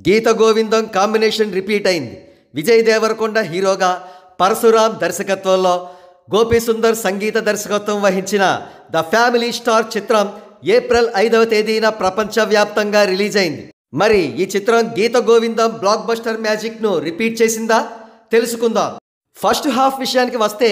గీత గోవిందం combination repeat అయింది. విజయ్ దేవరకొండ హీరోగా, పరశురామ్ దర్శకత్వంలో, గోపి సుందర్ సంగీత దర్శకత్వం వహించిన ద ఫ్యామిలీ స్టార్ చిత్రం ఏప్రిల్ 5వ తేదీన ప్రపంచవ్యాప్తంగా రిలీజ్ అయింది. మరి ఈ చిత్రం గీత గోవిందం బ్లాక్ బస్టర్ మ్యాజిక్ను రిపీట్ చేసిందా? తెలుసుకుందాం. ఫస్ట్ హాఫ్ విషయానికి వస్తే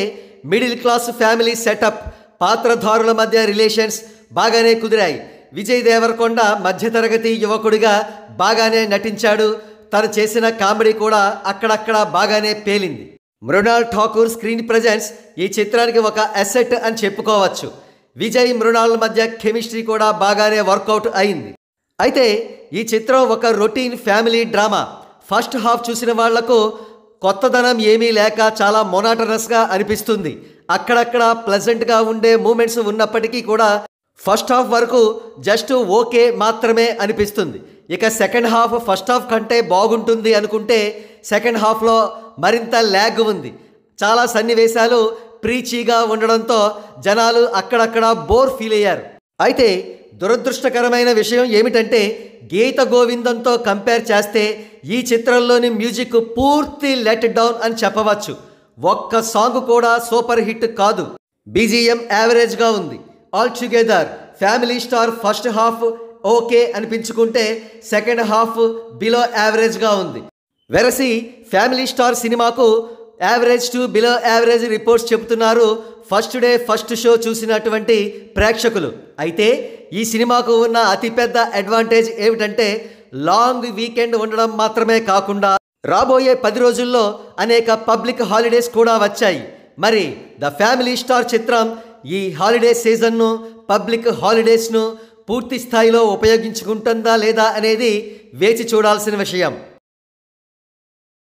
మిడిల్ క్లాస్ ఫ్యామిలీ సెటప్, పాత్రధారుల మధ్య రిలేషన్స్ బాగానే కుదిరాయి. విజయ్ దేవరకొండ మధ్యతరగతి యువకుడిగా బాగానే నటించాడు. తను చేసిన కామెడీ కూడా అక్కడక్కడ బాగానే పేలింది. మృణాల్ ఠాకూర్ స్క్రీన్ ప్రెజెన్స్ ఈ చిత్రానికి ఒక అసెట్ అని చెప్పుకోవచ్చు. విజయ్ మృణాల్ మధ్య కెమిస్ట్రీ కూడా బాగానే వర్కౌట్ అయింది. అయితే ఈ చిత్రం ఒక routine family drama. First half చూసిన వాళ్లకు కొత్తదనం ఏమీ లేక చాలా మొనాటనస్గా అనిపిస్తుంది. అక్కడక్కడ ప్లెజెంట్గా ఉండే మూమెంట్స్ ఉన్నప్పటికీ కూడా ఫస్ట్ హాఫ్ వరకు జస్ట్ ఓకే మాత్రమే అనిపిస్తుంది. ఇక సెకండ్ హాఫ్ ఫస్ట్ హాఫ్ కంటే బాగుంటుంది అనుకుంటే సెకండ్ హాఫ్లో మరింత ల్యాగ్ ఉంది. చాలా సన్నివేశాలు ప్రీచీగా ఉండడంతో జనాలు అక్కడక్కడ బోర్ ఫీల్ అయ్యారు. అయితే దురదృష్టకరమైన విషయం ఏమిటంటే గీత గోవిందంతో కంపేర్ చేస్తే ఈ చిత్రంలోని మ్యూజిక్ పూర్తి లెట్ డౌన్ అని చెప్పవచ్చు. ఒక్క సాంగ్ కూడా సూపర్ హిట్ కాదు. బీజీఎం యావరేజ్గా ఉంది. All together family star first half okay అనిపించుకుంటే సెకండ్ హాఫ్ బిలో యావరేజ్గా ఉంది. వెరసి ఫ్యామిలీ స్టార్ సినిమాకు average to below average reports చెబుతున్నారు ఫస్ట్ డే ఫస్ట్ షో చూసినటువంటి ప్రేక్షకులు. అయితే ఈ సినిమాకు ఉన్న అతిపెద్ద అడ్వాంటేజ్ ఏమిటంటే లాంగ్ వీకెండ్ ఉండడం మాత్రమే కాకుండా రాబోయే 10 రోజుల్లో అనేక పబ్లిక్ హాలిడేస్ కూడా వచ్చాయి. మరి ద ఫ్యామిలీ స్టార్ చిత్రం ఈ హాలిడే సీజన్ను, పబ్లిక్ హాలిడేస్ను పూర్తి స్థాయిలో ఉపయోగించుకుంటుందా లేదా అనేది వేచి చూడాల్సిన విషయం.